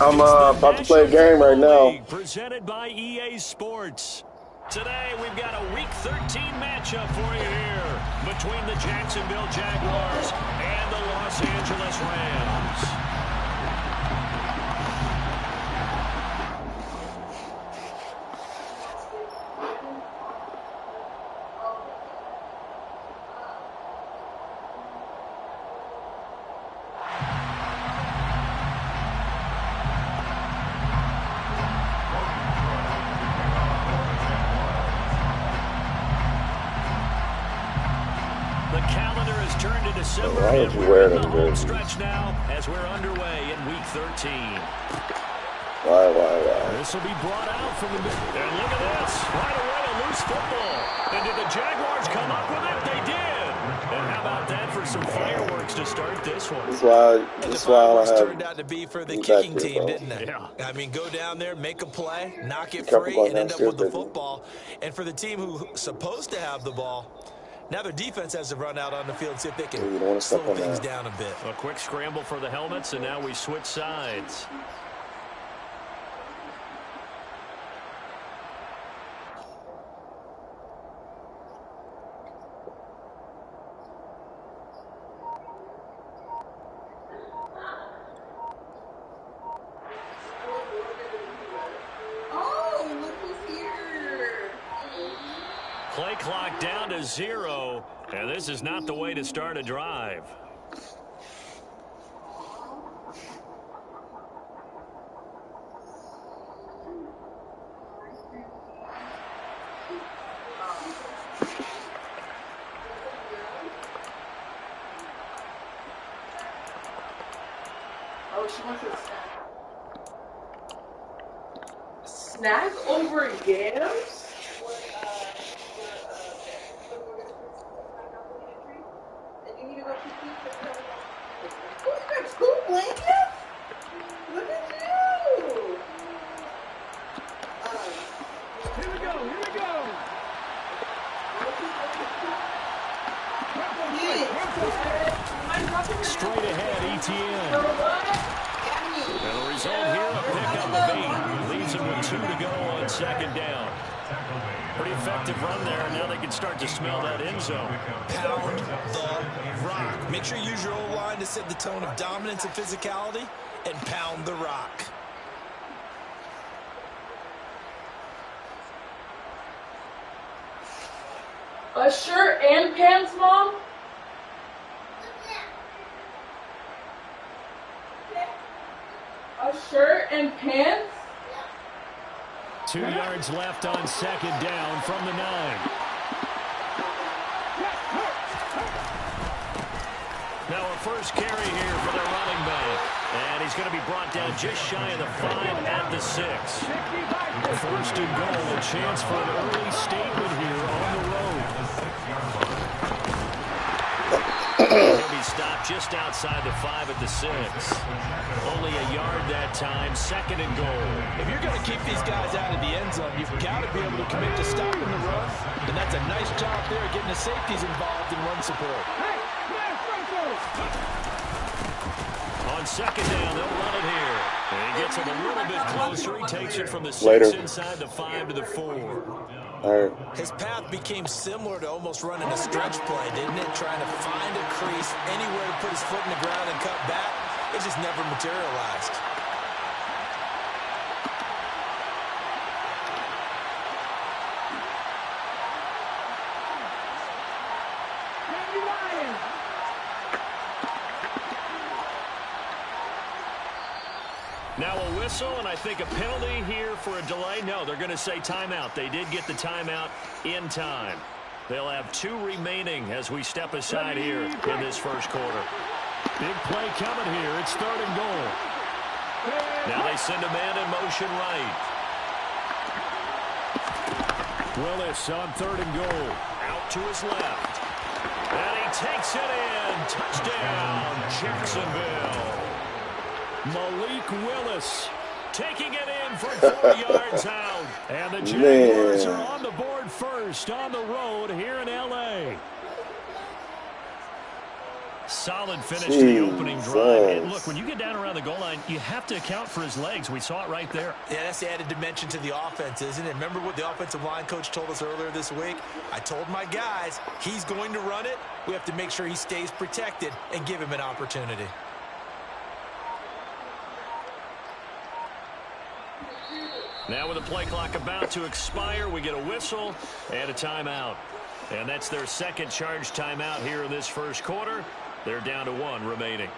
I'm about to play a game right now. Presented by EA Sports. Today, we've got a Week 13 matchup for you here between the Jacksonville Jaguars and the Los Angeles Rams. December, why would you wear them jerseys? Stretch now as we're underway in Week 13. Why? This will be brought out from the middle. And look at this. Right away, a loose football. And did the Jaguars come up with it? They did. And how about that for some fireworks to start this one? That's why I have turned out to be for the kicking team, didn't it? Yeah. I mean, go down there, make a play, knock it free, and end up with the football. And for the team who's supposed to have the ball, now their defense has to run out on the field and see if they can slow things down a bit. A quick scramble for the helmets, and now we switch sides. Play clock down to 0, and this is not the way to start a drive. Oh, she wants a snack. Snack over yams? Straight ahead, Etienne. And the result here, a pick on the 8. Leaves him with 2 to go on second down. Pretty effective run there, and now they can start to smell that end zone. Pound the rock. Make sure you use your O-line to set the tone of dominance and physicality, and pound the rock. A shirt and pants, Mom? A shirt and pants? 2 yards left on second down from the 9. Now a first carry here for the running back. And he's going to be brought down just shy of the 5 at the 6. First and goal, a chance for an early statement here on the road. He'll be stopped just outside the 5 at the 6. Only a yard that time, second and goal. If you're going to keep these guys out of the end zone, you've got to be able to commit to stopping the run. And that's a nice job there getting the safeties involved in run support. On second down, they'll run it here. And he gets it a little bit closer. He takes it from the 6 inside the 5 to the 4. His path became similar to almost running a stretch play, didn't it? Trying to find a crease, anywhere to put his foot in the ground and cut back. It just never materialized. Now a whistle, and I think a penalty here for a delay. No, they're going to say timeout. They did get the timeout in time. They'll have 2 remaining as we step aside here in this first quarter. Big play coming here. It's third and goal. Now they send a man in motion right. Willis on third and goal. Out to his left. And he takes it in. Touchdown, Jacksonville. Malik Willis taking it in for 4 yards out. And the Jaguars are on the board first on the road here in L.A. Solid finish to the opening drive. And look, when you get down around the goal line, you have to account for his legs. We saw it right there. Yeah, that's the added dimension to the offense, isn't it? Remember what the offensive line coach told us earlier this week? I told my guys, he's going to run it. We have to make sure he stays protected and give him an opportunity. Now with the play clock about to expire, we get a whistle and a timeout. And that's their second charge timeout here in this first quarter. They're down to 1 remaining.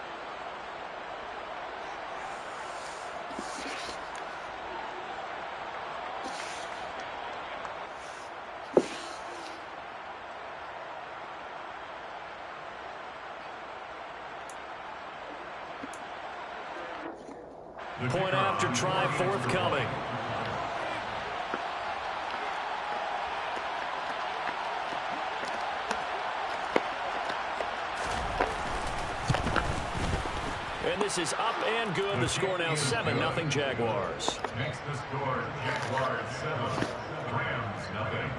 Point after try forthcoming. And this is up and good. The score now 7-0 Jaguars. Next the score, Jaguars 7, Rams 0.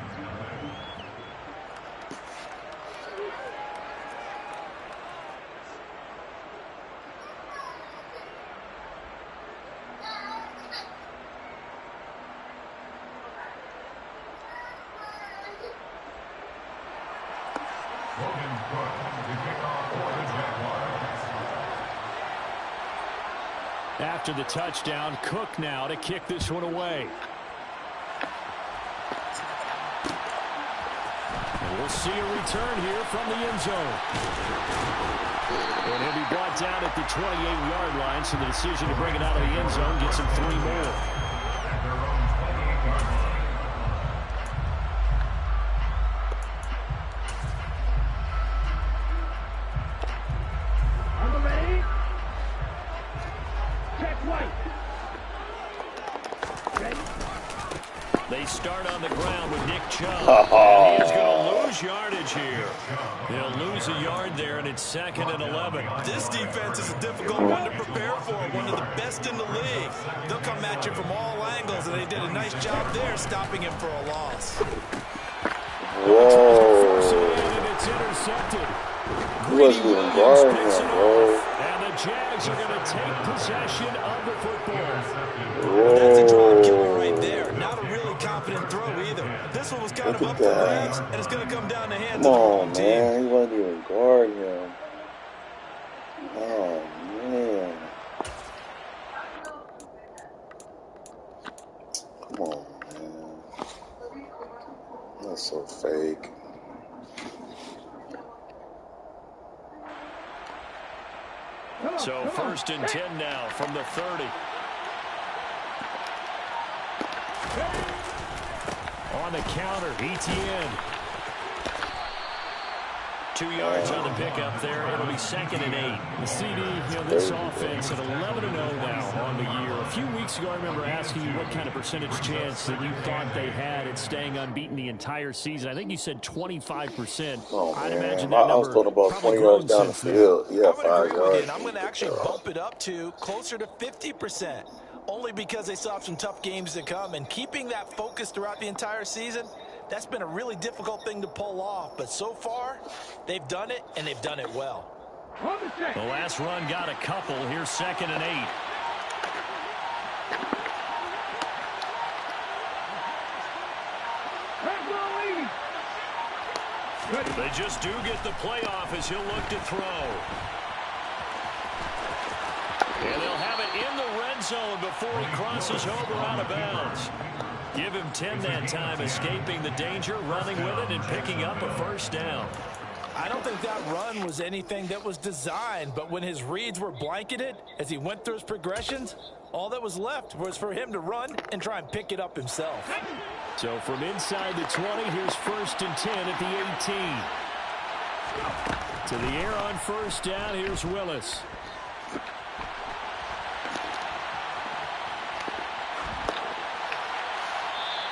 Logan Cook to kick off for the Jaguars. After the touchdown, Cook now to kick this one away. And we'll see a return here from the end zone. And he'll be brought down at the 28-yard line, so the decision to bring it out of the end zone gets him 3 more. At their own 28-yard line. They start on the ground with Nick Chubb. And he is going to lose yardage here. They'll lose a yard there, and it's 2nd and 11. This defense is a difficult one to prepare for, one of the best in the league. They'll come at you from all angles, and they did a nice job there stopping him for a loss. Whoa. And it's intercepted. He wasn't even guarding him, bro. And the Jags are going to take possession of the football. That's a drive Whoa. killer right there. Not a really confident throw either. This one was kind of up for grabs, and it's going to come down to hands Come of the on, home team. man. He wasn't even guarding him. Oh, man. Come on, man. That's so fake. So 1st and 10 now from the 30. On the counter, Etienne. 2 yards on the pickup there. It'll be 2nd and 8. The CD, this offense at 11-0 now on the year. A few weeks ago, I remember asking you what kind of percentage chance that you thought they had at staying unbeaten the entire season. I think you said 25%. Oh, I'd man. imagine I that number was throwing about probably 20 yards grown down the since then. field. Yeah, I would 5 agree with you, yards. and I'm going to actually bump it up to closer to 50%, only because they still have some tough games to come. And keeping that focus throughout the entire season, that's been a really difficult thing to pull off. But so far, they've done it, and they've done it well. The last run got a couple. Here's 2nd and 8. They just do get the playoff as he'll look to throw. And they'll have it in the red zone before he crosses over out of bounds. Give him 10 that time, escaping the danger, running with it, and picking up a 1st down. I don't think that run was anything that was designed, but when his reads were blanketed as he went through his progressions, all that was left was for him to run and try and pick it up himself. So from inside the 20, here's 1st and 10 at the 18. To the air on 1st down, here's Willis.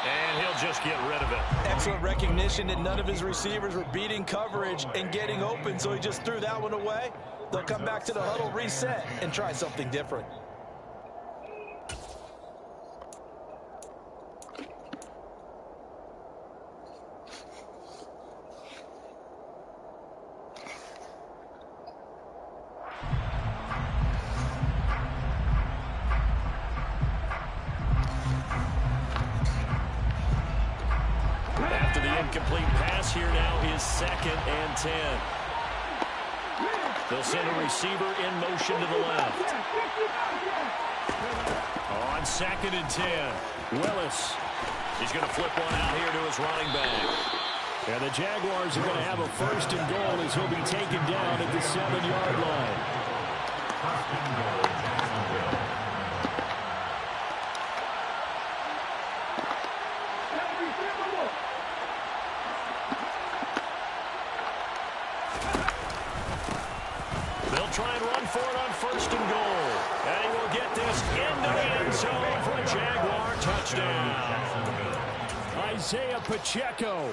And he'll just get rid of it. Excellent recognition that none of his receivers were beating coverage and getting open, so he just threw that one away. They'll come back to the huddle, reset, and try something different. The incomplete pass here now is 2nd and 10. They'll send a receiver in motion to the left. On 2nd and 10, Willis. He's going to flip one out here to his running back. And the Jaguars are going to have a 1st and goal as he'll be taken down at the 7-yard line. They'll try and run for it on 1st and goal. And he will get this into the end zone for a Jaguar touchdown. Isaiah Pacheco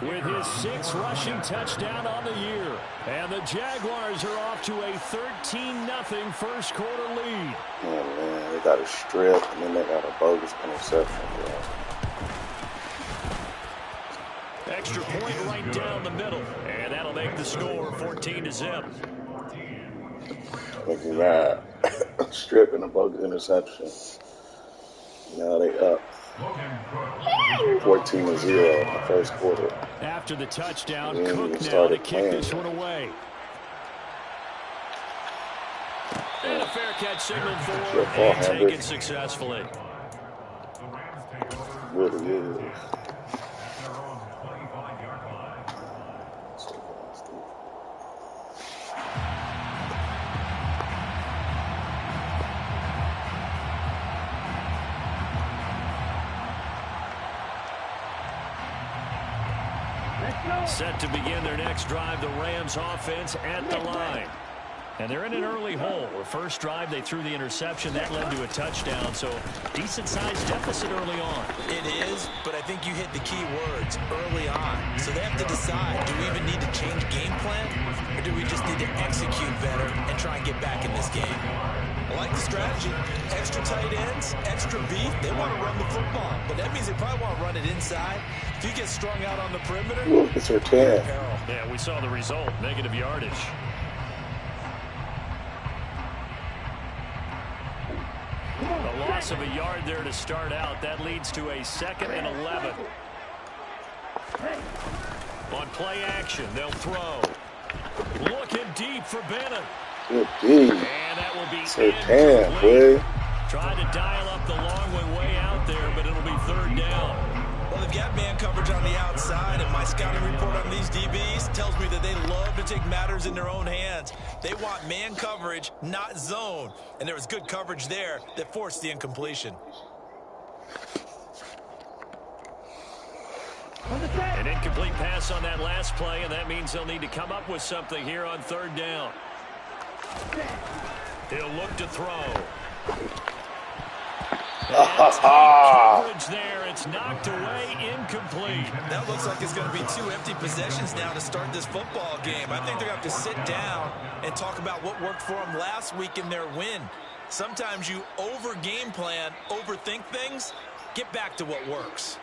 with his 6th rushing touchdown on the year. And the Jaguars are off to a 13-0 first quarter lead. Oh, man, they got a strip, and then they got a bogus interception. Extra point right down the middle. And that'll make the score 14-0. Make me mad. Strip and a bogus interception. Now they up 14-0 in the first quarter. After the touchdown, Yeah, Cook he now started to kick playing. this one away. And a fair catch signaled for Good ball, and Hendrick. taken successfully. Really is. Set to begin their next drive, the Rams offense at the line. And they're in an early hole. Their first drive, they threw the interception. That led to a touchdown, so decent-sized deficit early on. It is, but I think you hit the key words early on. So they have to decide, do we even need to change game plan, or do we just need to execute better and try and get back in this game? I like the strategy. Extra tight ends, extra beef. They want to run the football, but that means they probably want to run it inside. If you get strung out on the perimeter, Look, it's her 10. peril. Yeah, we saw the result, negative yardage. A loss of a yard there to start out. That leads to a 2nd and 11. On play action, they'll throw. Looking deep for Bennett. Good D. And that will be It's her 10, boy. Tried to dial up the long way out there, but it'll be 3rd down. Well, they've got man coverage on the outside, and my scouting report on these DBs tells me that they love to take matters in their own hands. They want man coverage, not zone. And there was good coverage there that forced the incompletion. An incomplete pass on that last play, and that means they'll need to come up with something here on 3rd down. He'll look to throw. Coverage there. It's knocked away, incomplete. That looks like it's going to be 2 empty possessions now to start this football game. I think they're going to have to sit down and talk about what worked for them last week in their win. Sometimes you over-game plan, overthink things, get back to what works.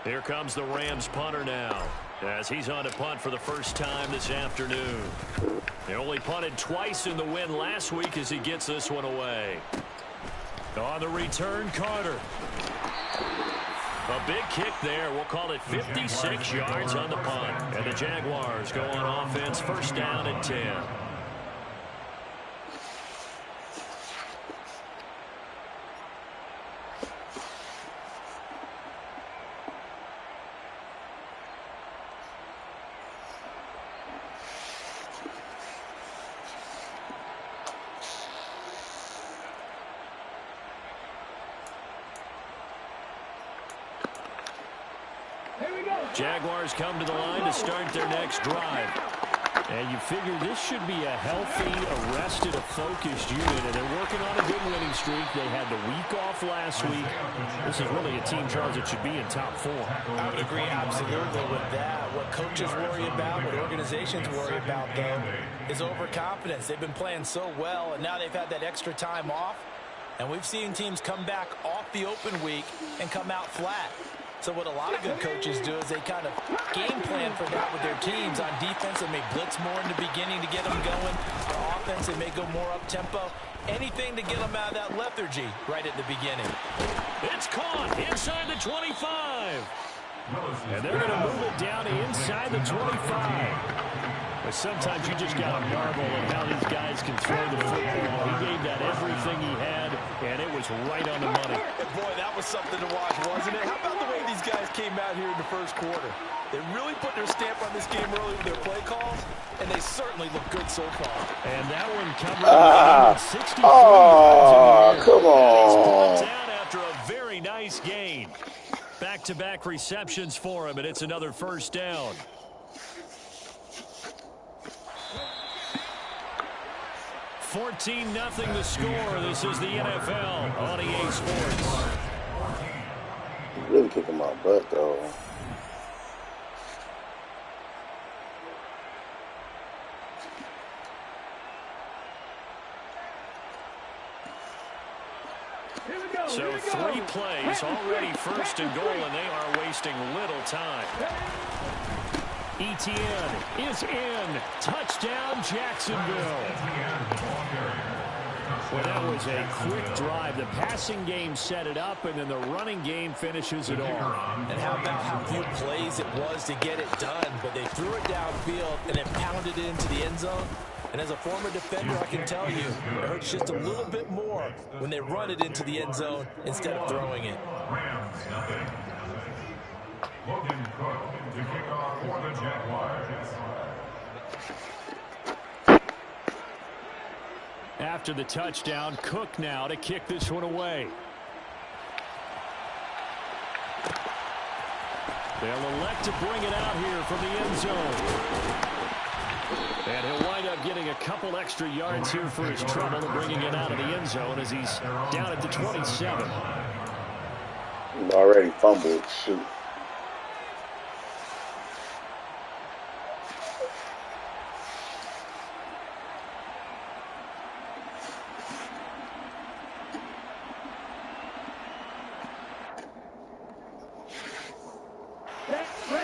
Here comes the Rams punter now, as he's on to punt for the first time this afternoon. They only punted twice in the win last week as he gets this one away. On the return, Carter. A big kick there. We'll call it 56 yards on the punt. And the Jaguars go on offense, 1st down and 10. Jaguars come to the line to start their next drive. And you figure this should be a healthy, arrested, a focused unit, and they're working on a good winning streak. They had the week off last week. This is really a team, Charles, that should be in top 4. I would agree absolutely with that. What coaches worry about, what organizations worry about, though, is overconfidence. They've been playing so well, and now they've had that extra time off. And we've seen teams come back off the open week and come out flat. So what a lot of good coaches do is they kind of game plan for that with their teams. On defense, they may blitz more in the beginning to get them going. On offense. They may go more up-tempo. Anything to get them out of that lethargy right at the beginning. It's caught inside the 25. And they're going to move it down to inside the 25. But sometimes you just got to marvel at how these guys can throw the football. He gave that everything he had, and it was right on the money. And boy, that was something to watch, wasn't it? How about the way these guys came out here in the first quarter? They really put their stamp on this game early with their play calls, and they certainly look good so far. And that one covered 63 yards. Come on. Brought down after a very nice gain. Back-to-back receptions for him, and it's another first down. $14-0 the score. This is the NFL on EA Sports. He's really kicking my butt, though. So 3 plays, already first and goal, and they are wasting little time. Etienne is in. Touchdown, Jacksonville. Well, that was a quick drive. The passing game set it up, and then the running game finishes it off. And how about how few plays it was to get it done, but they threw it downfield and then pounded it into the end zone. And as a former defender, I can tell you, it hurts just a little bit more when they run it into the end zone instead of throwing it. Rams, nothing. Logan Cook to kick off for the Jaguars. After the touchdown, Cook now to kick this one away. They'll elect to bring it out here from the end zone. And he'll wind up getting a couple extra yards here for his trouble and bringing it out of the end zone as he's down at the 27. Already fumbled. Shoot.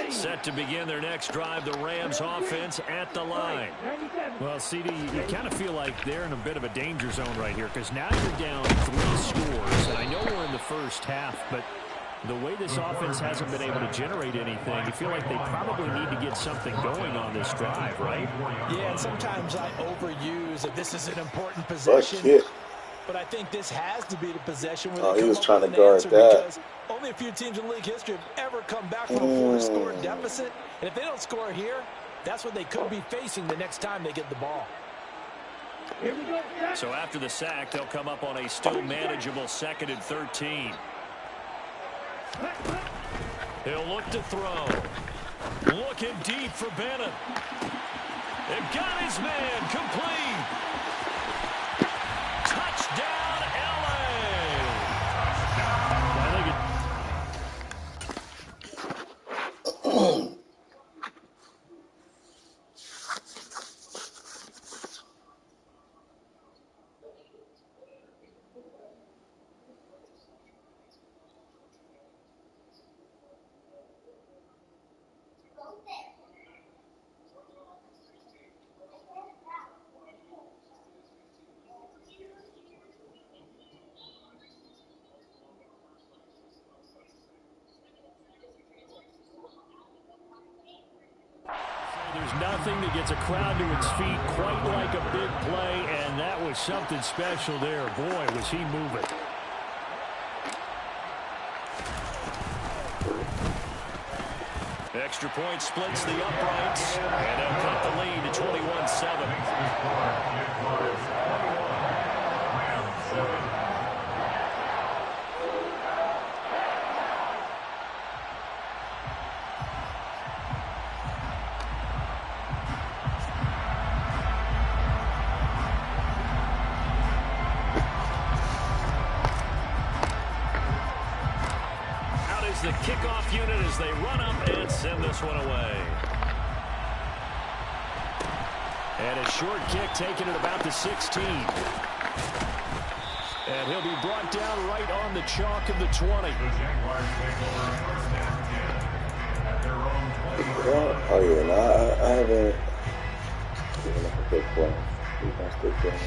Set to begin their next drive, the Rams offense at the line. Well, CD, you kind of feel like they're in a bit of a danger zone right here because now you're down 3 scores. And I know we're in the first half, but the way this offense hasn't been able to generate anything, you feel like they probably need to get something going on this drive, right? Yeah, and sometimes I overuse that this is an important possession. But I think this has to be the possession where he was trying to guard that. Only a few teams in league history have ever come back from a 4-score deficit. And if they don't score here, that's what they could be facing the next time they get the ball. So after the sack, they'll come up on a still manageable 2nd and 13. He'll look to throw. Looking deep for Bennett. It got his man complete. Touchdown, LA. There's nothing that gets a crowd to its feet quite like a big play, and that was something special there. Boy, was he moving. Extra point splits the uprights, and they'll cut the lead to 21-7. The kickoff unit as they run up and send this one away. And a short kick taken at about the 16. And he'll be brought down right on the chalk of the 20. Oh, yeah, no, I haven't given up a big play. Defense still killing it.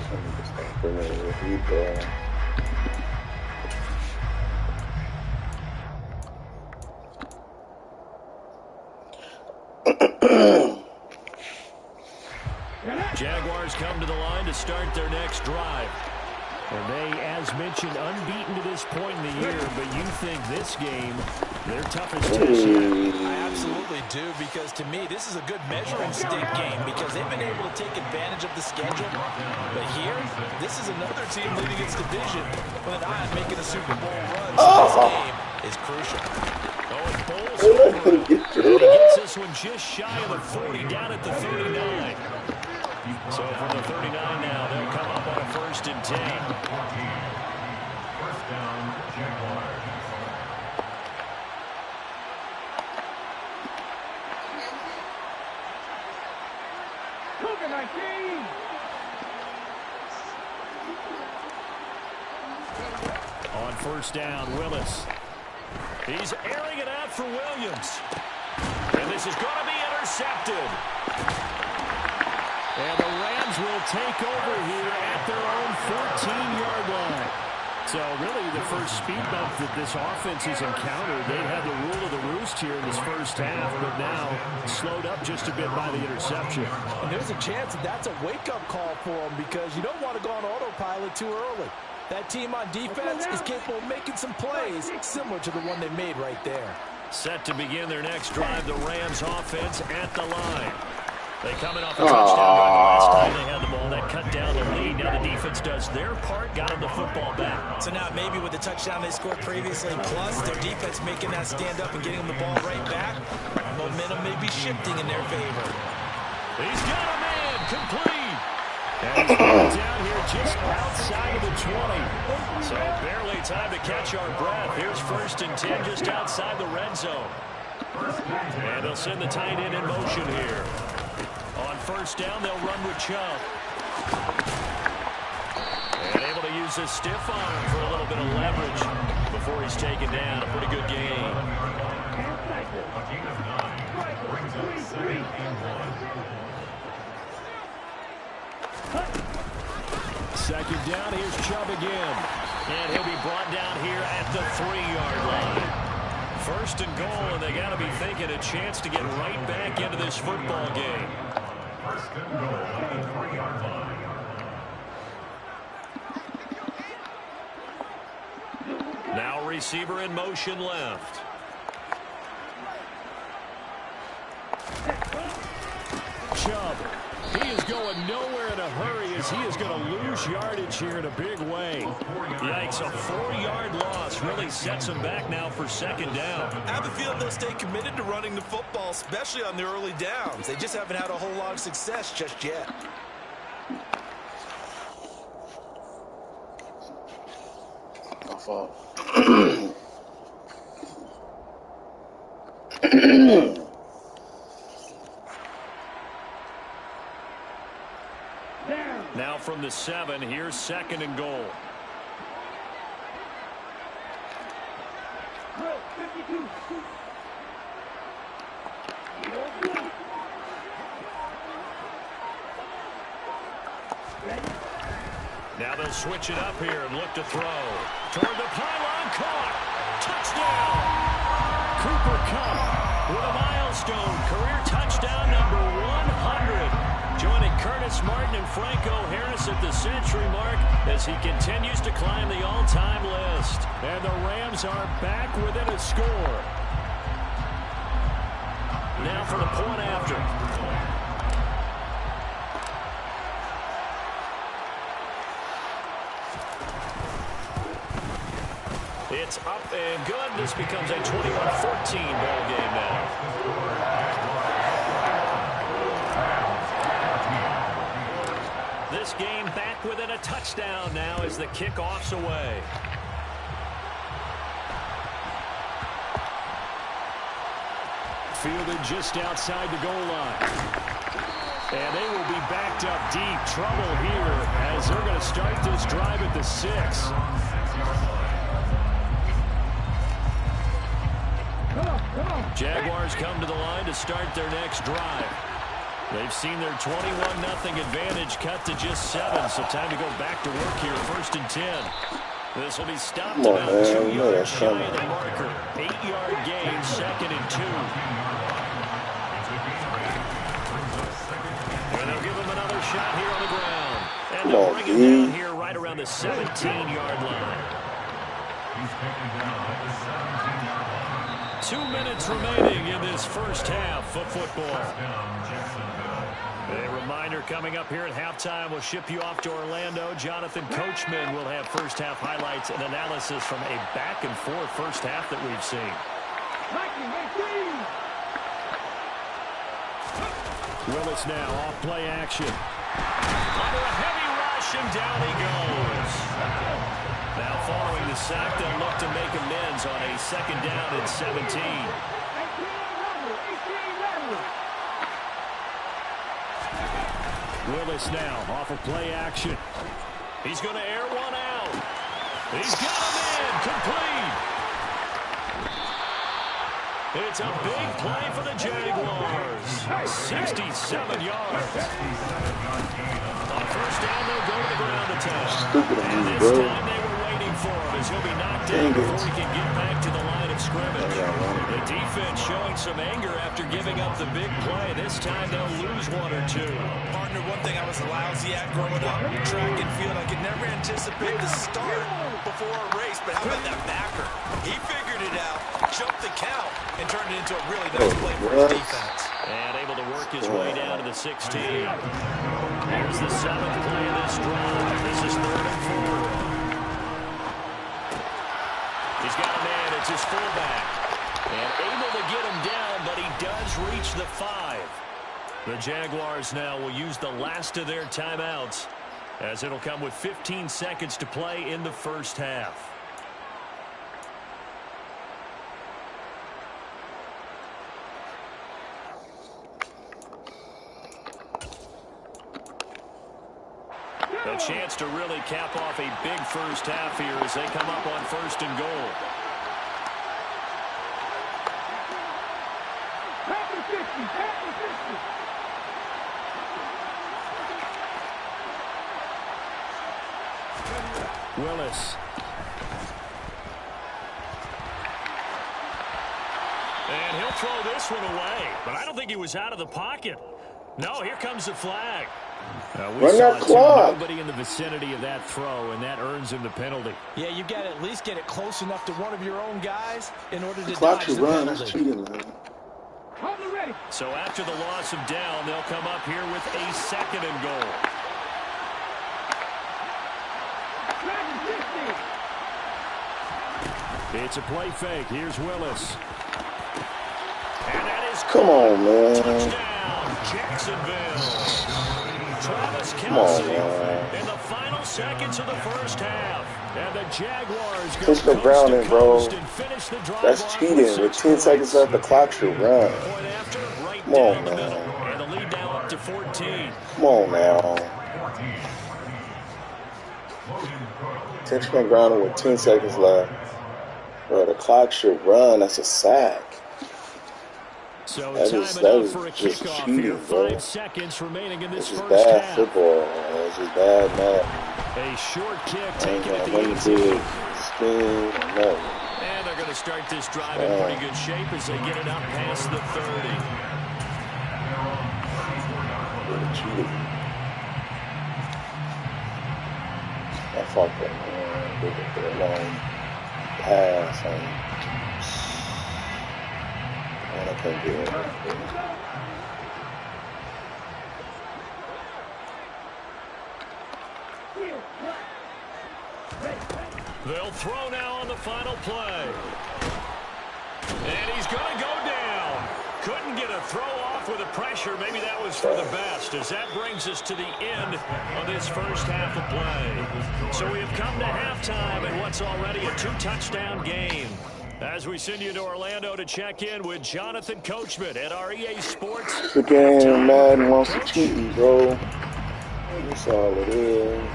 I need to start bringing it with you, bro. Jaguars come to the line to start their next drive. And they, as mentioned, unbeaten to this point in the year, but you think this game, their toughest test yet? I absolutely do, because to me, this is a good measuring stick game because they've been able to take advantage of the schedule. But here, this is another team leading its division with an eye on making a Super Bowl run. So this game is crucial. He gets this one just shy of the 40, down at the 39. So from the 39 now, they'll come up on a 1st and 10. First down, Jaguars. On 1st down, Willis. He's airing it out for Williams. And this is going to be intercepted. And the Rams will take over here at their own 14-yard line. So really the first speed bump that this offense has encountered, they had the rule of the roost here in this first half, but now slowed up just a bit by the interception. And there's a chance that that's a wake-up call for them because you don't want to go on autopilot too early. That team on defense is capable of making some plays similar to the one they made right there. Set to begin their next drive, the Rams offense at the line. They coming off a touchdown drive the last time they had the ball. That cut down the lead. Now the defense does their part, got them the football back. So now maybe with the touchdown they scored previously, plus their defense making that stand up and getting them the ball right back, momentum may be shifting in their favor. He's got a man, complete. And he's brought down here just outside of the 20. So barely time to catch our breath. Here's 1st and 10 just outside the red zone. And they'll send the tight end in motion here. On 1st down, they'll run with Chubb. And able to use his stiff arm for a little bit of leverage before he's taken down. A pretty good game. Second down, here's Chubb again. And he'll be brought down here at the 3-yard line. 1st and goal, and they got to be thinking a chance to get right back into this football game. 1st and goal at the 3-yard line. Now receiver in motion left. Chubb. He is going nowhere in a hurry as he is going to lose yardage here in a big way. Yikes, a 4-yard loss really sets him back now for 2nd down. I have a feeling they'll stay committed to running the football, especially on the early downs. They just haven't had a whole lot of success just yet. My fault. Now from the 7, here's 2nd and goal. Now they'll switch it up here and look to throw. Toward the pylon, caught. Touchdown. Cooper Kupp with a milestone. Career touchdown number 100. Joining Curtis Martin and Franco Harris at the century mark as he continues to climb the all-time list. And the Rams are back within a score. Now for the point after. It's up and good. This becomes a 21-14 ball game now. This game back within a touchdown now as the kickoff's away. Fielded just outside the goal line. And they will be backed up deep. Trouble here as they're going to start this drive at the 6. Jaguars come to the line to start their next drive. They've seen their 21-0 advantage cut to just 7, so time to go back to work here, 1st and 10. This will be stopped about 2 yards shy of the marker. 8-yard gain, 2nd and 2. And they'll give him another shot here on the ground. And they'll bring him down here right around the 17-yard line. 2 minutes remaining in this first half of football. A reminder coming up here at halftime. We'll ship you off to Orlando. Jonathan Coachman will have first half highlights and analysis from a back-and-forth first half that we've seen. Willis now off play action. Under a heavy rush, and down he goes. Now following the sack, they'll look to make amends on a 2nd down and 17. Willis now off of play action. He's going to air one out. He's got him in, complete. It's a big play for the Jaguars. 67 yards. On 1st down, they'll go to the ground attack. And this time they were waiting for him as he'll be knocked down before he can get back to the line of scrimmage. The defense showing some anger after giving up the big play. This time they'll lose 1 or 2. Partner, one thing I was lousy at growing up, track and field, I could never anticipate the start before a race, but how about that backer? He figured it out, jumped the count, and turned it into a really nice play for his defense. And able to work his way down to the 16. Here's the 7th play of this drive. This is 3rd and 4. He's got a man. It's his fullback. And able to get him down, but he does reach the 5. The Jaguars now will use the last of their timeouts, as it'll come with 15 seconds to play in the first half. A chance to really cap off a big first half here as they come up on 1st and goal. Willis. And he'll throw this one away, but I don't think he was out of the pocket. No, here comes the flag. We saw nobody in the vicinity of that throw, and that earns him the penalty. Yeah, you got to at least get it close enough to one of your own guys in order to dodge the penalty. Cheating, man. So after the loss of down, they'll come up here with a 2nd and goal. It's a play fake. Here's Willis. And that is Come on, man. Touchdown, Jacksonville. Travis Kelce in the final seconds of the first half. And the Jaguars go Push the ground in, bro. and finish the drive. That's cheating. With 10 seconds left, the clock should run. Point after, right Come on, down the middle. man. And the lead now up to 14. Come on now. Intentional grounding with 10 seconds left. Bro, the clock should run. That's a sack. So That time is enough for a just kickoff cheating, here. bro. 5 seconds remaining in this This is first bad half. football. Man. This is bad, man. A short kick Ain't taken at got the nothing to do 18. with spin, nothing. And they're going to start this drive in pretty good shape as they get it up past the 30. Cheating. I fucked up, man. Look at that long pass. Man, I can't get it. They'll throw now on the final play. And he's going to go down. Couldn't get a throw off with the pressure. Maybe that was for the best, as that brings us to the end of this first half of play. So we have come to halftime in what's already a 2-touchdown game. As we send you to Orlando to check in with Jonathan Coachman at our EA Sports. The game, Madden wants to cheat me, bro. That's all it is.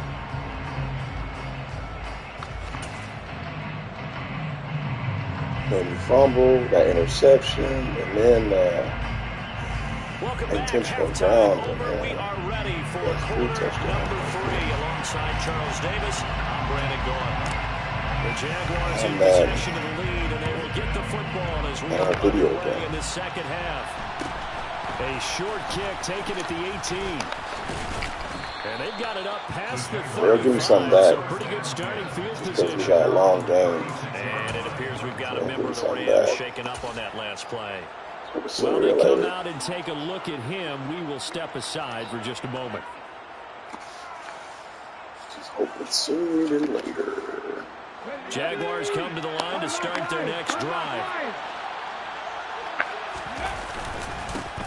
Then he fumbled, that interception, and then Welcome back. intentional Halftime ground. over. We are ready for That's quarter touchdown. number 3. Alongside Charles Davis, I'm Brandon Gaudin. The Jaguars in possession of the lead, and they will get the football as we are underway in the second half. A short kick taken at the 18. And they've got it up past the 35. They'll give me something back. So pretty good starting field Because position. we got a long game. And it appears we've got a They'll member give of me the something Rams back. shaking up on that last play. Sooner While they or come later. out and take a look at him, we will step aside for just a moment. Just hope it's sooner than later. Jaguars come to the line to start their next drive.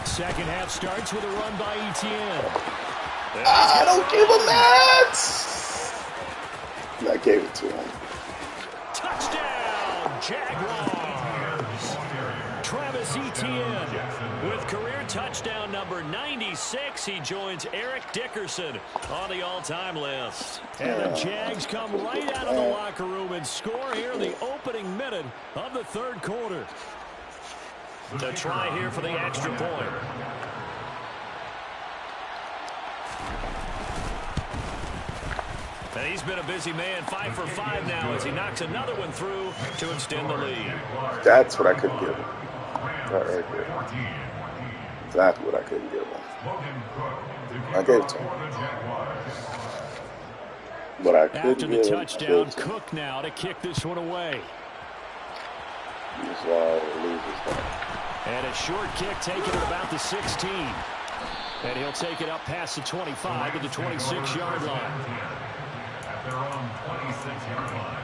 Second half starts with a run by Etienne. I don't give him that! I gave it to him. Touchdown, Jaguars! Travis Etienne with career touchdown number 96. He joins Eric Dickerson on the all-time list. And the Jags come right out of the locker room and score here in the opening minute of the third quarter. The try here for the extra point. And he's been a busy man, 5 for 5 now as he knocks another one through to extend the lead. That's what I couldn't give him. That right there. Exactly what I couldn't give him. I gave it to him. But I couldn't After the give him. touchdown, Cook now to kick this one away. That's why I lose this game. And a short kick taken at about the 16. And he'll take it up past the 25 to the 26-yard line. At their own 26-yard line.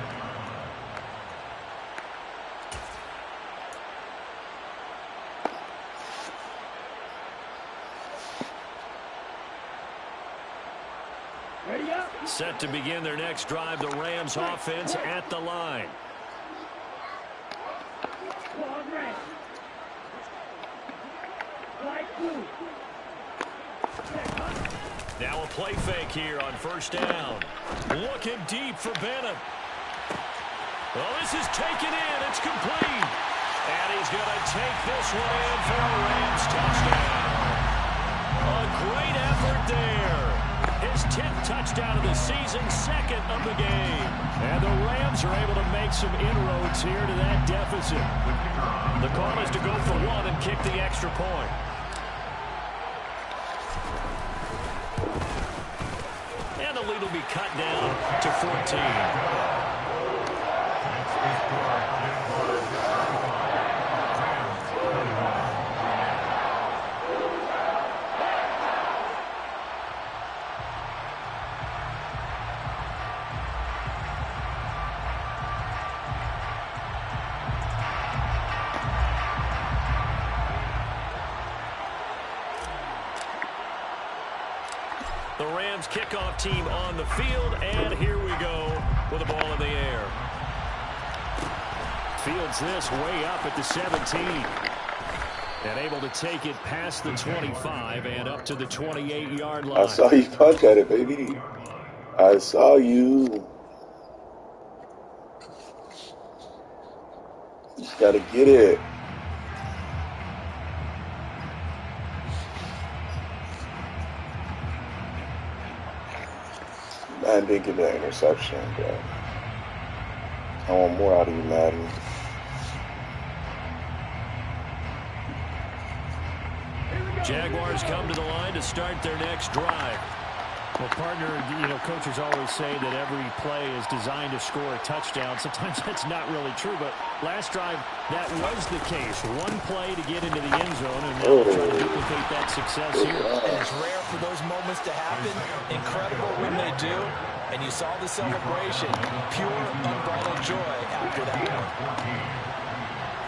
Set to begin their next drive, the Rams offense at the line. Now a play fake here on first down. Looking deep for Bennett. Well, this is taken in. It's complete. And he's going to take this one in for a Rams touchdown. A great effort there. His 10th touchdown of the season, second of the game. And the Rams are able to make some inroads here to that deficit. The call is to go for one and kick the extra point. And the lead will be cut down to 14. The Rams kickoff team on the field, and here we go with the ball in the air. Fields this way up at the 17. And able to take it past the 25 and up to the 28-yard line. I saw you punch at it, baby. I saw you. You just gotta get it. Madden didn't give me that interception, but I want more out of you, Madden. Jaguars come to the line to start their next drive. Well, partner, coaches always say that every play is designed to score a touchdown. Sometimes that's not really true, but last drive, that was the case. One play to get into the end zone, and now they're trying to duplicate that success here. And it's rare for those moments to happen. Incredible when they do. And you saw the celebration. Pure, unbridled joy after that one.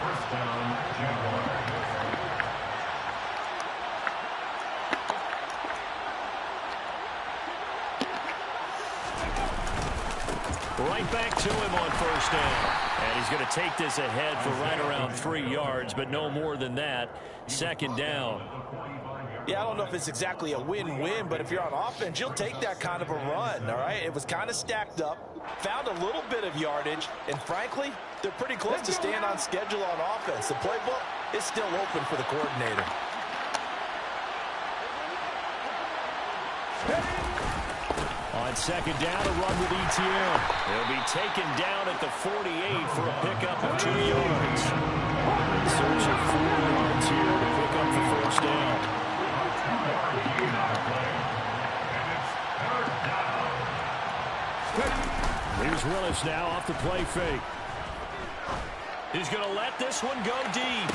First down, Jaguars. Right back to him on first down. And he's going to take this ahead for right around 3 yards, but no more than that. Second down. Yeah, I don't know if it's exactly a win-win, but if you're on offense, you'll take that kind of a run, all right? It was kind of stacked up, found a little bit of yardage, and frankly, they're pretty close to staying on schedule on offense. The playbook is still open for the coordinator. On second down, a run with ETN. He'll be taken down at the 48 for a pickup of 2 yards. Searching 4 yards here to pick up the first down. Here's Willis now off the play fake. He's going to let this one go deep.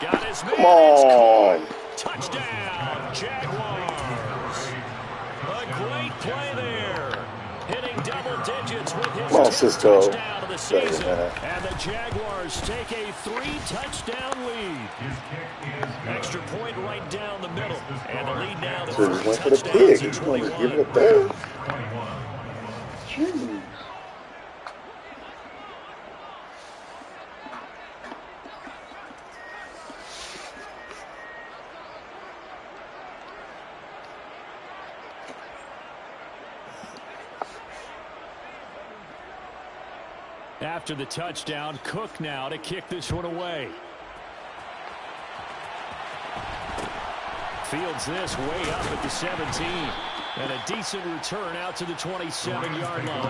Got his man. Come on. Touchdown, Jaguars. A great play there. Hitting double digits with his 10th Cisco. touchdown of the season. And the Jaguars take a 3-touchdown lead. Extra point right down the middle. And the lead now to So 3 he went for the touchdowns pig. in He's going to 21. give it up there. Jeez. After the touchdown, Cook now to kick this one away. Fields this way up at the 17. And a decent return out to the 27-yard line.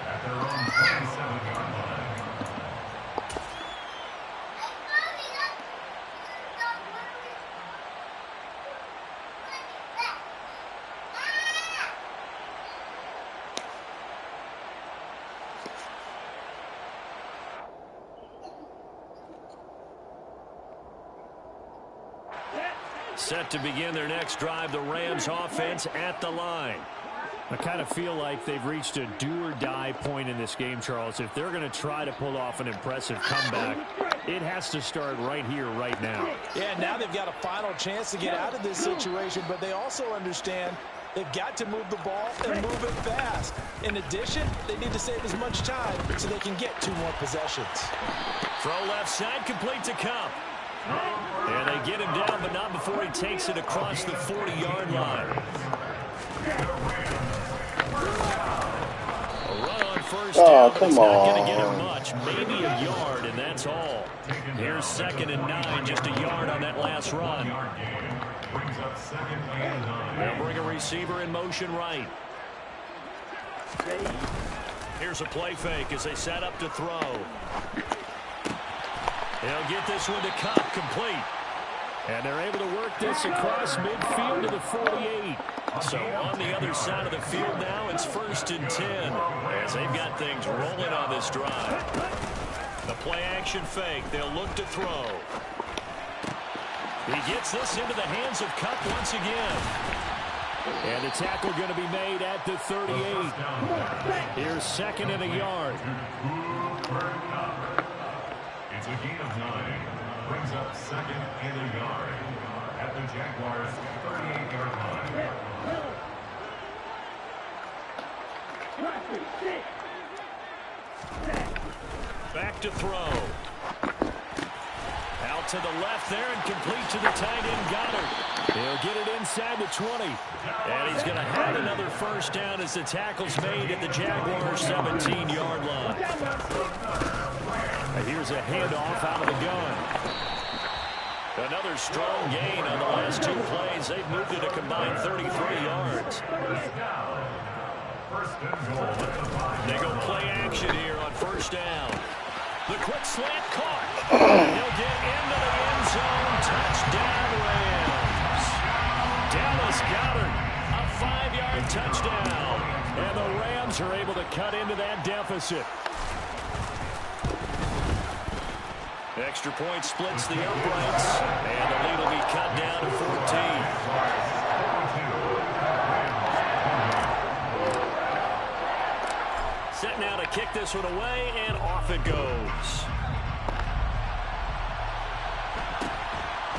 At their own 27-yard line. Set to begin their next drive, the Rams offense at the line. I kind of feel like they've reached a do-or-die point in this game, Charles. If they're going to try to pull off an impressive comeback, it has to start right here, right now. Yeah, now they've got a final chance to get out of this situation, but they also understand they've got to move the ball and move it fast. In addition, they need to save as much time so they can get 2 more possessions. Throw left side, complete to Kupp. And they get him down, but not before he takes it across the 40-yard line. A run on first down, but it's not going to get him much. Maybe a yard, and that's all. Here's 2nd and 9, just a yard on that last run. They'll bring a receiver in motion right. Here's a play fake as they set up to throw. They'll get this one to Kupp, complete. And they're able to work this across midfield to the 48. So on the other side of the field now, it's 1st and 10 as they've got things rolling on this drive. The play action fake. They'll look to throw. He gets this into the hands of Kupp once again. And the tackle going to be made at the 38. Here's 2nd and a yard. It's a gain of 9. Brings up 2nd and a yard at the Jaguars' 38-yard line. Back to throw. Out to the left there and complete to the tight end Goddard. He'll get it inside the 20. And he's going to have another first down as the tackle's made at the Jaguars' 17-yard line. Here's a handoff out of the gun. Another strong gain on the last 2 plays. They've moved it a combined 33 yards. They go play action here on first down. The quick slant caught. He'll get into the end zone. Touchdown, Rams. Dallas Goedert, a 5-yard touchdown. And the Rams are able to cut into that deficit. Extra point splits the uprights, and the lead will be cut down to 14. Set now to kick this one away, and off it goes.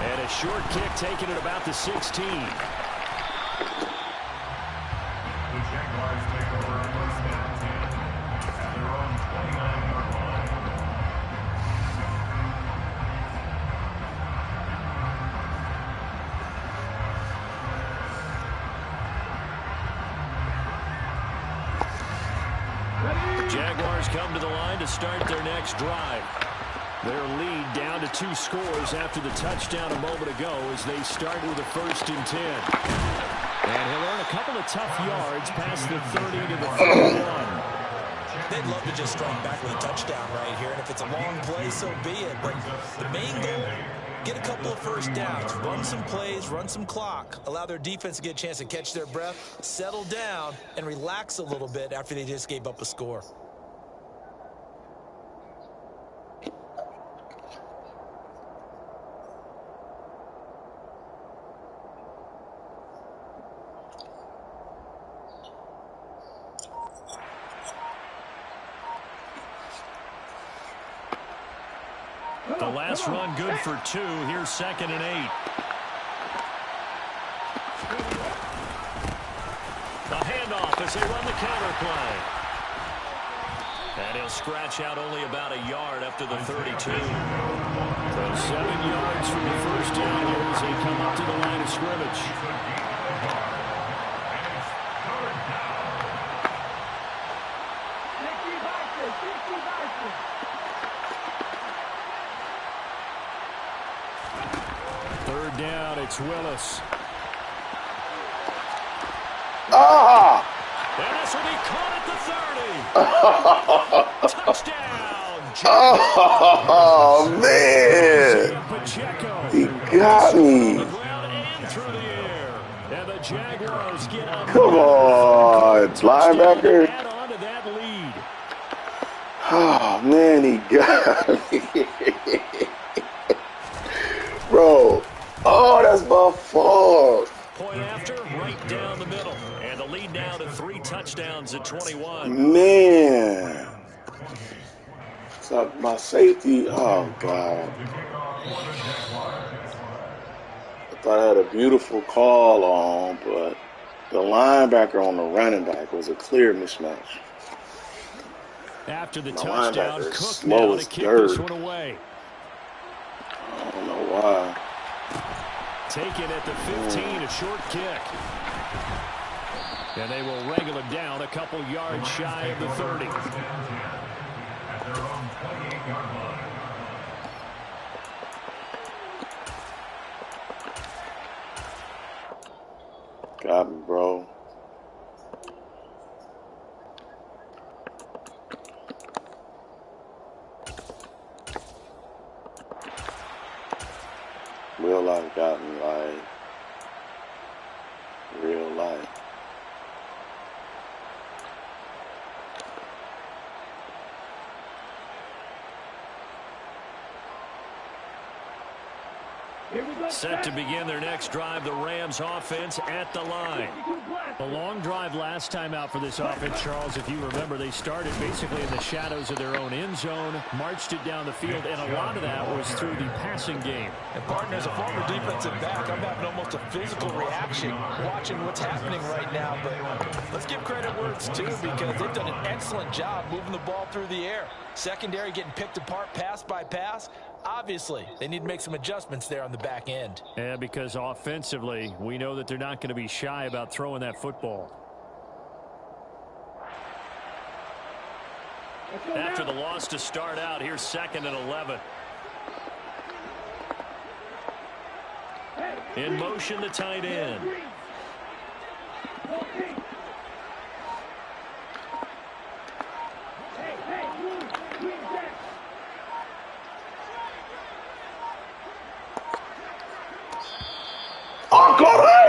And a short kick taken at about the 16. The Jaguars take over 1st and 10 at their own 29-yard line. Jaguars come to the line to start their next drive. Their lead down to 2 scores after the touchdown a moment ago as they start with a 1st and 10. And he'll earn a couple of tough yards past the 30 to the 31. They'd love to just strike back with a touchdown right here, and if it's a long play, so be it. But the main goal, get a couple of 1st downs, run some plays, run some clock, allow their defense to get a chance to catch their breath, settle down, and relax a little bit after they just gave up a score. The last run good for 2. Here's 2nd and 8. The handoff as they run the counter play. And he'll scratch out only about a yard up to the 32. So 7 yards from the 1st down here as they come up to the line of scrimmage. Down, it's Willis. Ah! And this will be caught at the 30. Touchdown. Oh, man. Pacheco. He got me. The ground and through the air. And the Jaguars get up. Come on, linebacker. Add on to that lead. Oh, man, he got me. Bro. Oh, that's my fault. Point after, right down the middle. And the lead now to 3 touchdowns at 21. Man. So my safety, oh, God. I thought I had a beautiful call on, but the linebacker on the running back was a clear mismatch. After the My touchdown, linebacker is Cook slow now as to kick dirt. this one away. I don't know why. Taken at the 15, a short kick. And they will wrangle it down a couple yards shy of the 30. At their own 28-yard line. Got me, bro. Real life got me, like, real life. Set to begin their next drive, the Rams offense at the line. A long drive last time out for this offense, Charles. If you remember, they started basically in the shadows of their own end zone, marched it down the field, and a lot of that was through the passing game. And partner, as a former defensive back, I'm having almost a physical reaction watching what's happening right now. But let's give credit where it's due, because they've done an excellent job moving the ball through the air. Secondary getting picked apart pass by pass. Obviously, they need to make some adjustments there on the back end. Yeah, because offensively, we know that they're not going to be shy about throwing that football. After the loss to start out, here's 2nd and 11. In motion, the tight end.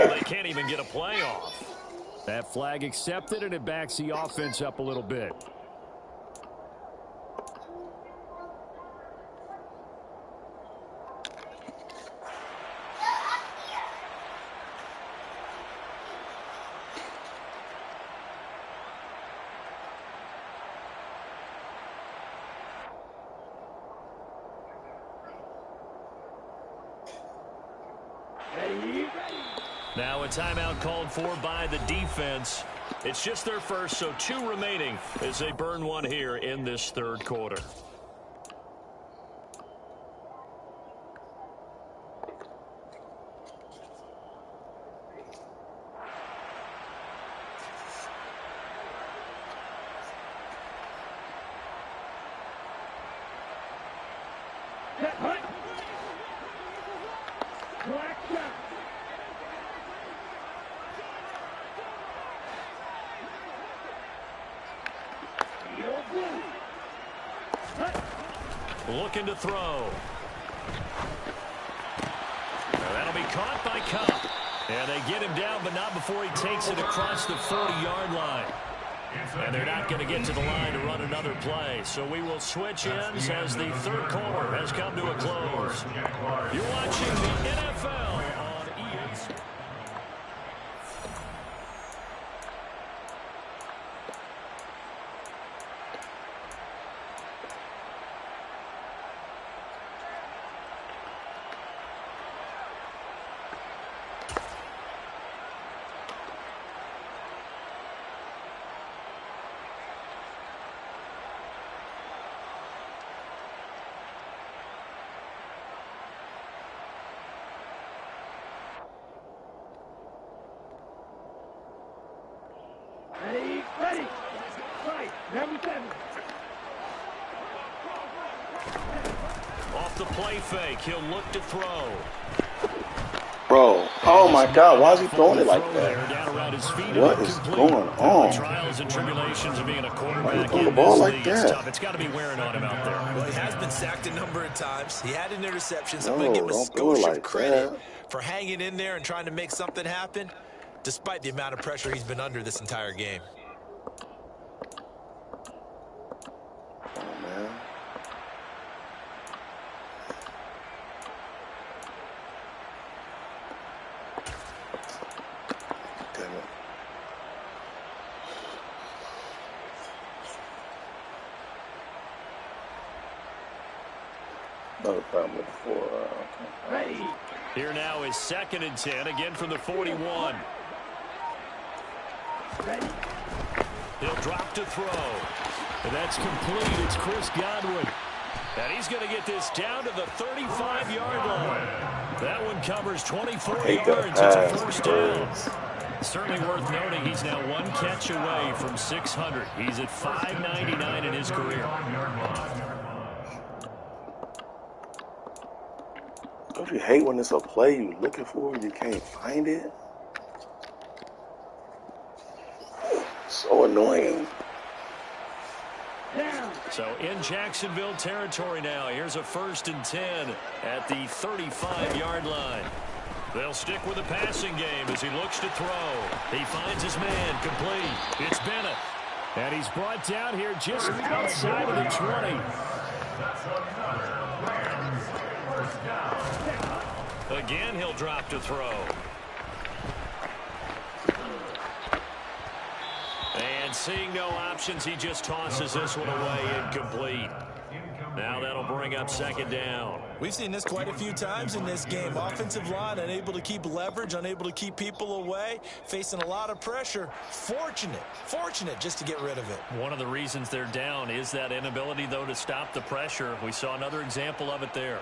They can't even get a play off. That flag accepted, and it backs the offense up a little bit. Now a timeout called for by the defense. It's just their first, so 2 remaining as they burn one here in this 3rd quarter. looking to throw. Now that'll be caught by Cup. And they get him down, but not before he takes it across the 40-yard line. And they're not going to get to the line to run another play. So we will switch ends as the third quarter has come to a close. You're watching the NFL on ESPN. Ready. Right. Number 7. Off the play fake, he'll look to throw. Bro, oh my God, why is he throwing it like that? What is going on? Trials and tribulations of being a quarterback. Why are you throwing the ball like It's that? tough. It's got to be wearing on him out there. Well, he has been sacked a number of times. He had an interception, so No, I'm going to give him a don't throw it skosh like of credit that. for hanging in there and trying to make something happen, despite the amount of pressure he's been under this entire game. Oh, man. Damn it. Another problem with 4. Okay. Ready. Here now is 2nd and 10, again from the 41. Ready. He'll drop to throw. And that's complete. It's Chris Godwin. And he's going to get this down to the 35-yard line. That one covers 24 yards. It's a first down. Certainly worth noting he's now 1 catch away from 600. He's at 599 in his career. Don't you hate when it's a play you're looking for and you can't find it? So annoying. So in Jacksonville territory now. Here's a 1st and 10 at the 35-yard line. They'll stick with the passing game as he looks to throw. He finds his man complete. It's Bennett. And he's brought down here just outside of the 20. Again, he'll drop to throw. And seeing no options, he just tosses this one away incomplete. Now that'll bring up 2nd down. We've seen this quite a few times in this game. Offensive line unable to keep leverage, unable to keep people away, facing a lot of pressure. Fortunate just to get rid of it. One of the reasons they're down is that inability, though, to stop the pressure. We saw another example of it there.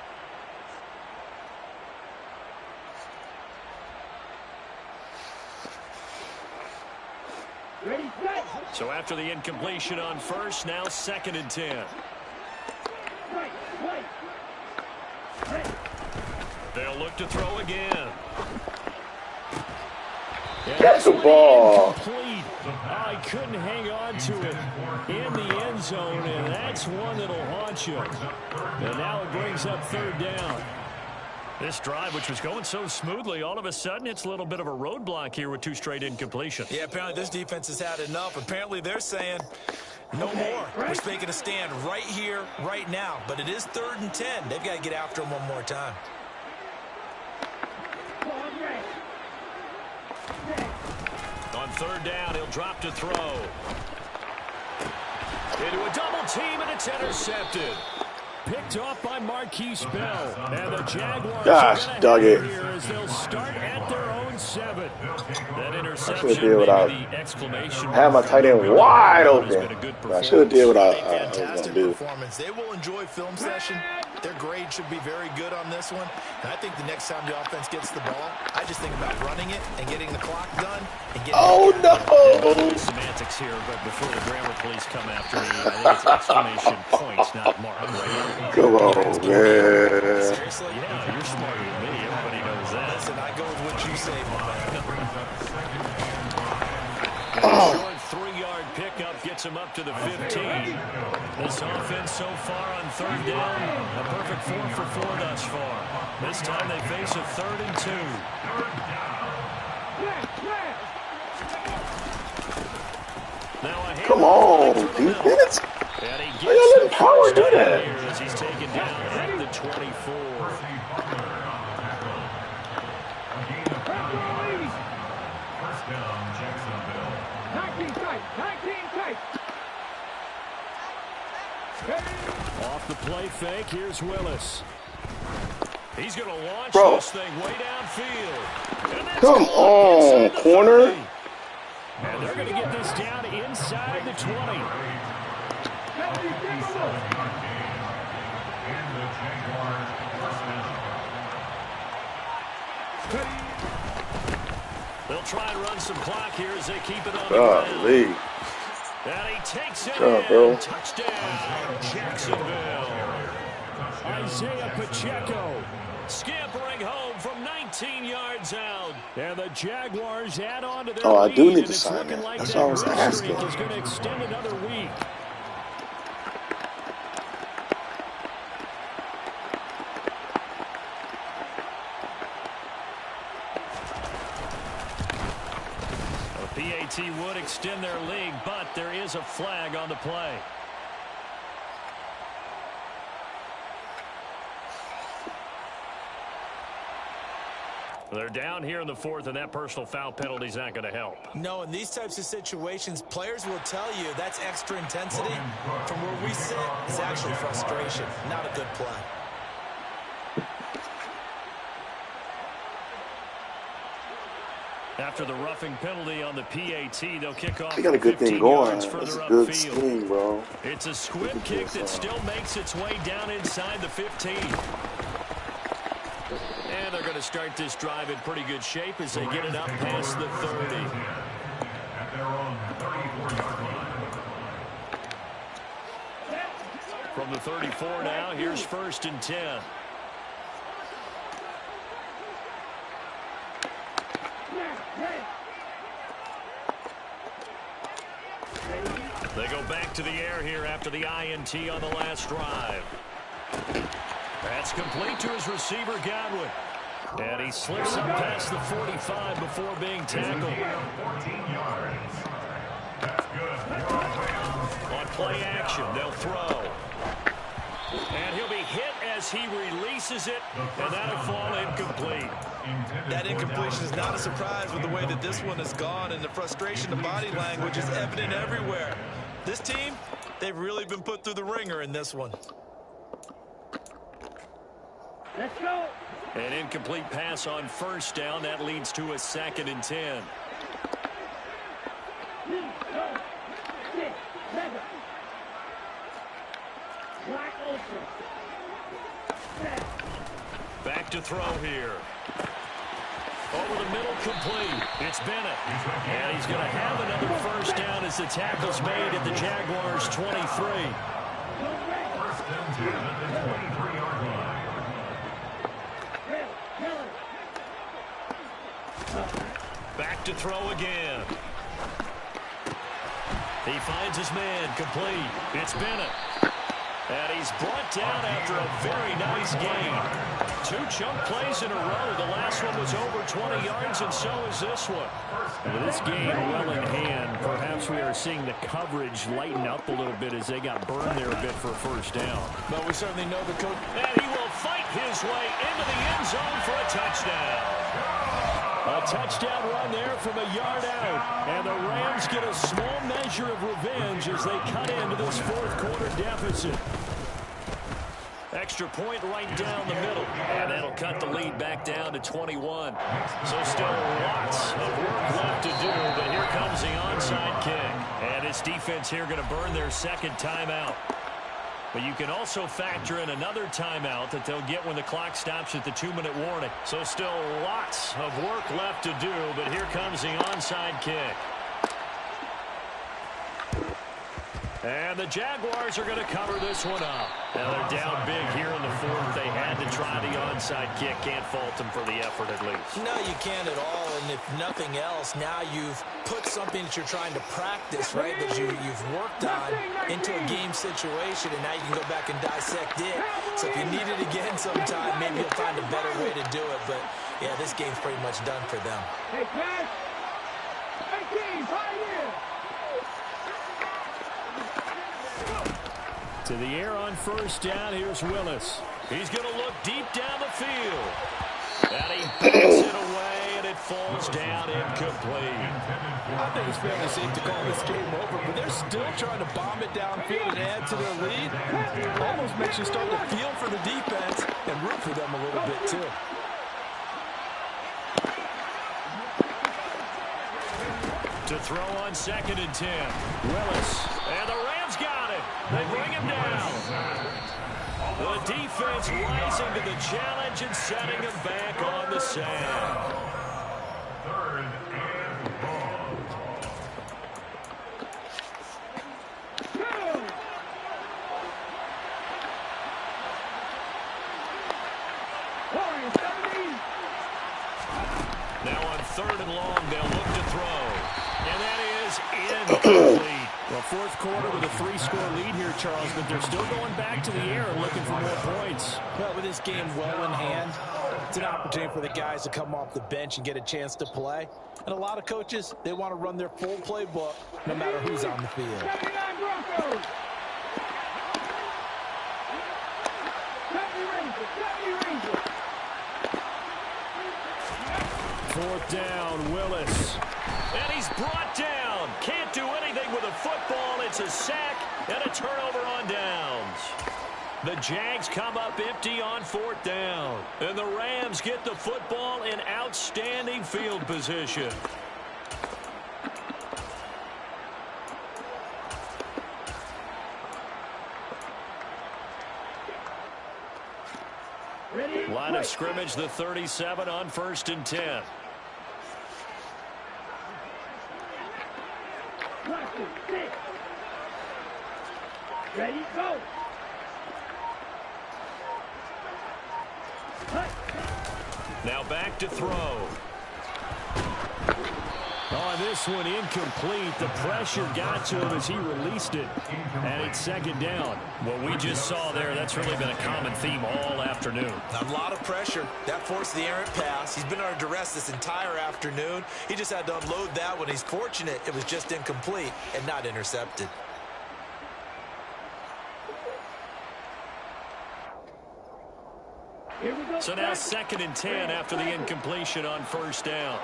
Ready, set. So after the incompletion on first, now 2nd and 10. Right. Ready. They'll look to throw again. Catch the ball. Complete. I couldn't hang on to it in the end zone, and that's one that'll haunt you. And now it brings up 3rd down. This drive, which was going so smoothly, all of a sudden it's a little bit of a roadblock here with 2 straight incompletions. Yeah, apparently this defense has had enough. Apparently they're saying no more. We're making a stand right here, right now. But it is 3rd and 10. They've got to get after him one more time. On 3rd down, he'll drop to throw. Into a double team, and it's intercepted. Picked off by Marquise Bell. And the Jaguars Gosh, are dug it. here as they'll start at their own 7. That interception, I should have did what I maybe the exclamation had my tight end wide open. I should have did what I was Fantastic going to do. performance. They will enjoy film session. Their grade should be very good on this one. And I think the next time the offense gets the ball, I just think about running it and getting the clock done. And getting Oh, no. semantics here, but before the grammar police come after me, I think it's exclamation points, not mark, right? Come on, man. Seriously? Yeah, you're smarter than me. Everybody knows that. Listen, I go with what you say, my man. Short 3-yard pickup drive gets them up to the 15. This offense so far on third down, a perfect 4 for 4 thus far. This time they face a 3rd and 2. Now a Come on, defense. And he How y'all let Howard do that? as he's taken down at the 24. First down, Jacksonville. 19 tight. Off the play fake, here's Willis. He's going to launch Bro. this thing way downfield. And that's Come caught on, inside the corner. 30. And they're going to get this down inside the 20. And the Jaguars first down. They'll try and run some clock here as they keep it on the ground. Golly. And he takes it Good job, in. bro. Touchdown, Jacksonville. Isaiah Pacheco. Scampering home from 19 yards out. And the Jaguars add on to their Oh, I lead, do need and to it's sign looking that. like That's that what I was win asking. streak is going to extend another week. PAT would extend their lead, but there is a flag on the play. They're down here in the 4th, and that personal foul penalty is not going to help. No, in these types of situations, players will tell you that's extra intensity. From where we sit, it's actually frustration, not a good play. After the roughing penalty on the PAT, they'll kick off They got a good 15 thing going. yards That's further a good upfield. scheme, bro. It's a squib kick that still makes its way down inside the 15. And they're going to start this drive in pretty good shape as they get it up past the 30. At their own 34-yard line. From the 34 now, here's 1st and 10. They go back to the air here after the INT on the last drive. That's complete to his receiver, Godwin. And he slips up past the 45 before being tackled. 14 yards. That's good. On play action, they'll throw. And he'll be hit as he releases it, and that'll fall incomplete. That incompletion is not a surprise with the way that this one has gone, and the frustration of body language is evident everywhere. This team, they've really been put through the ringer in this one. Let's go. An incomplete pass on 1st down. That leads to a 2nd and 10. Back to throw here. Over the middle, complete. It's Bennett. And he's going to have another 1st down as the tackle's made at the Jaguars' 23. First and 10 at the 23-yard line. Back to throw again. He finds his man, complete. It's Bennett. And he's brought down after a very nice gain. 2 chunk plays in a row. The last one was over 20 yards, and so is this one. With this game well in hand, perhaps we are seeing the coverage lighten up a little bit as they got burned there a bit for a 1st down. But we certainly know the coach. And he will fight his way into the end zone for a touchdown. A touchdown run there from a yard out. And the Rams get a small measure of revenge as they cut into this 4th quarter deficit. Extra point right down the middle. And that'll cut the lead back down to 21. So still lots of work left to do, but here comes the onside kick. And this defense here going to burn their 2nd timeout. But you can also factor in another timeout that they'll get when the clock stops at the 2-minute warning. So still lots of work left to do, but here comes the onside kick. And the Jaguars are going to cover this one up. Now they're down big here in the fourth. They had to try the onside kick. Can't fault them for the effort at least. No, you can't at all. And if nothing else, now you've put something that you're trying to practice, right, that you've worked on into a game situation, and now you can go back and dissect it. So if you need it again sometime, maybe you'll find a better way to do it. But, yeah, this game's pretty much done for them. Hey, Cash. Hey, team, right here. To the air on first down. Here's Willis. He's going to look deep down the field. And he bats it away, and it falls down incomplete. I think it's fairly safe to call this game over, but they're still trying to bomb it downfield and add to their lead. Almost makes you start to feel for the defense and root for them a little bit, too. To throw on 2nd and 10. Willis. And the Rams got it. They bring him down. The defense rising to the challenge and setting him back on the sand. 3rd and long. Now on 3rd and long, they'll look to throw. And that is incomplete. Well, fourth quarter with a 3-score lead here, Charles, but they're still going back to the air and looking for more points. Well, with this game well in hand, it's an opportunity for the guys to come off the bench and get a chance to play. And a lot of coaches, they want to run their full playbook no matter who's on the field. 79 Broncos. 70 Rangers. 4th down, Willis. And he's brought down. Can't do anything with a football. It's a sack and a turnover on downs. The Jags come up empty on 4th down. And the Rams get the football in outstanding field position. Line of scrimmage, the 37 on 1st and 10. Ready, go. Now back to throw. On this one, incomplete. The pressure got to him as he released it. And it's 2nd down. What we just saw there, that's really been a common theme all afternoon. A lot of pressure. That forced the errant pass. He's been under duress this entire afternoon. He just had to unload that one. He's fortunate it was just incomplete and not intercepted. So now 2nd and 10 after the incompletion on 1st down.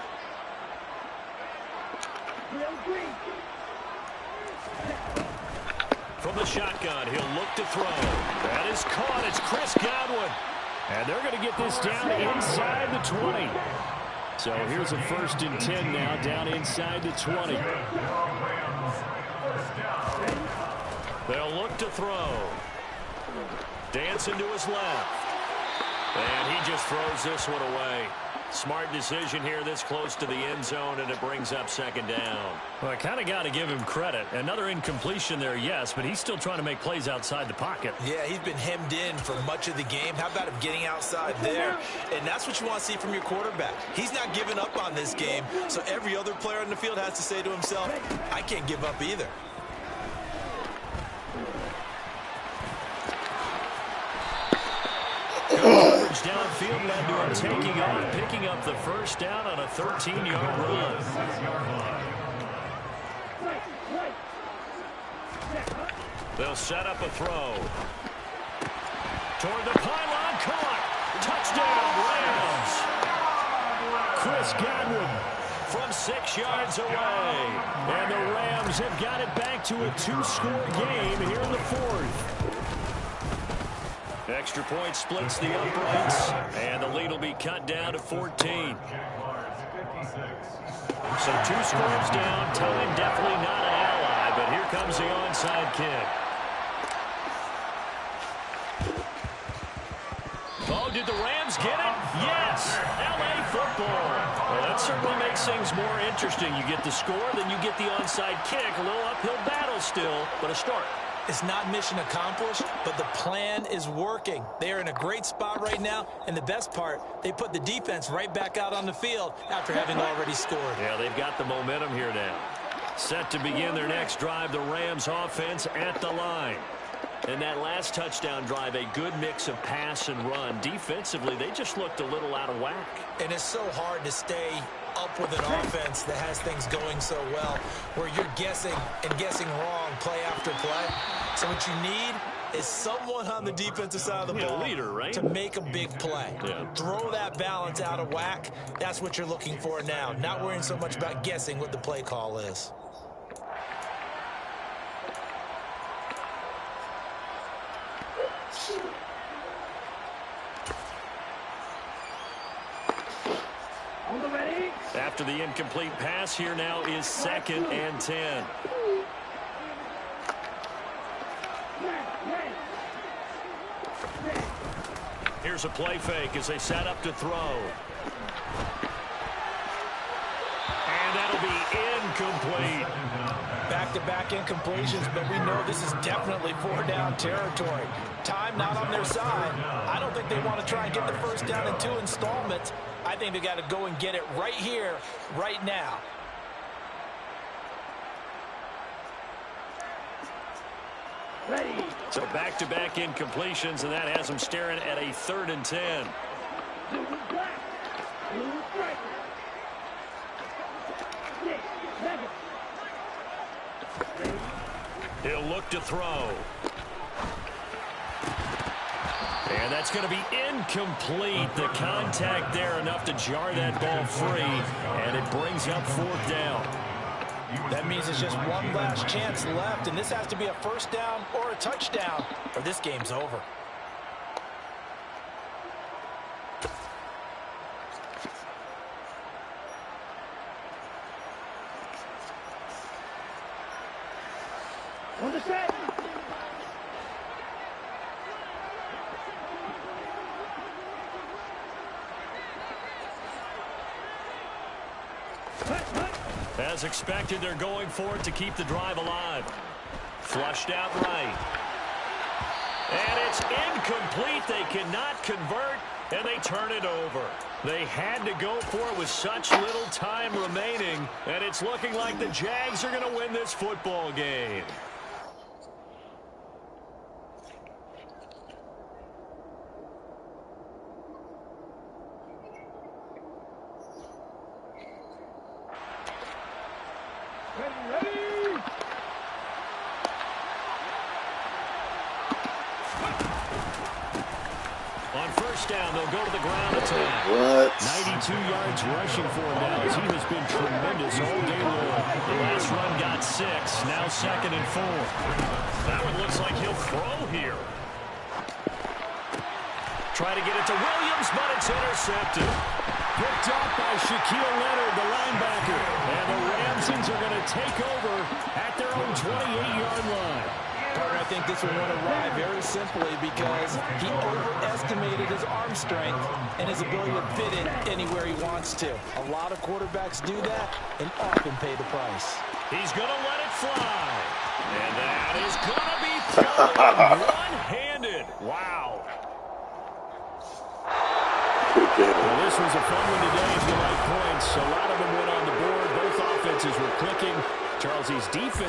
From the shotgun, he'll look to throw. That is caught. It's Chris Godwin. And they're going to get this down inside the 20. So here's a 1st and 10 now, down inside the 20. They'll look to throw. Dancing to his left. And he just throws this one away. Smart decision here this close to the end zone, and it brings up 2nd down. Well, I kind of got to give him credit. Another incompletion there, yes, but he's still trying to make plays outside the pocket. Yeah, he's been hemmed in for much of the game. How about him getting outside there? And that's what you want to see from your quarterback. He's not giving up on this game, so every other player on the field has to say to himself, I can't give up either. Coverage downfield led to him taking off, picking up the 1st down on a 13-yard run. They'll set up a throw. Toward the pylon, caught. Touchdown, Rams. Chris Godwin from 6 yards away. And the Rams have got it back to a 2-score game here in the 4th. Extra point splits the uprights, and the lead will be cut down to 14. So 2 scores down. Time definitely not an ally, but here comes the onside kick. Oh, did the Rams get it? Yes! L.A. football. Well, that certainly makes things more interesting. You get the score, then you get the onside kick. A little uphill battle still, but a start. It's not mission accomplished, but the plan is working. They are in a great spot right now, and the best part, they put the defense right back out on the field after having already scored. Yeah, they've got the momentum here now. Set to begin their next drive, the Rams offense at the line. In that last touchdown drive, a good mix of pass and run. Defensively, they just looked a little out of whack. And it's so hard to stay up with an offense that has things going so well, where you're guessing and guessing wrong play after play. So what you need is someone on the defensive side of the ball, leader, right? to make a big play. Yeah. Throw that balance out of whack. That's what you're looking for now. Not worrying so much about guessing what the play call is. After the incomplete pass, here now is 2nd and 10. Here's a play fake as they set up to throw. And that'll be incomplete. Back-to-back incompletions, but we know this is definitely 4-down territory. Time not on their side. I don't think they want to try and get the first down in 2 installments. I think they got to go and get it right here, right now. Ready. So back-to-back incompletions, and that has them staring at a 3rd and 10. Blue black. Blue striker. 6 seconds. He'll look to throw. And that's going to be incomplete. The contact there enough to jar that ball free, and it brings up 4th down. That means it's just one last chance left, and this has to be a first down or a touchdown, or this game's over. On the set. As expected, they're going for it to keep the drive alive. Flushed out right. And it's incomplete. They cannot convert, and they turn it over. They had to go for it with such little time remaining, and it's looking like the Jags are going to win this football game. On first down, they'll go to the ground attack. What? 92 yards rushing for him now. His team has been tremendous all day long. The last run got 6. Now 2nd and 4. That one looks like he'll throw here. Try to get it to Williams, but it's intercepted. Picked up by Shaquille Leonard, the linebacker. And the Ramsons are going to take over at their own 28-yard line. Partner, I think this one won't arrive very simply because he overestimated his arm strength and his ability to fit it anywhere he wants to. A lot of quarterbacks do that and often pay the price. He's going to let it fly. And that is going to be thrown one-handed. Wow. Well, this was a fun one today if you like points. A lot of them went on the board. Both offenses were clicking. Charles, these defense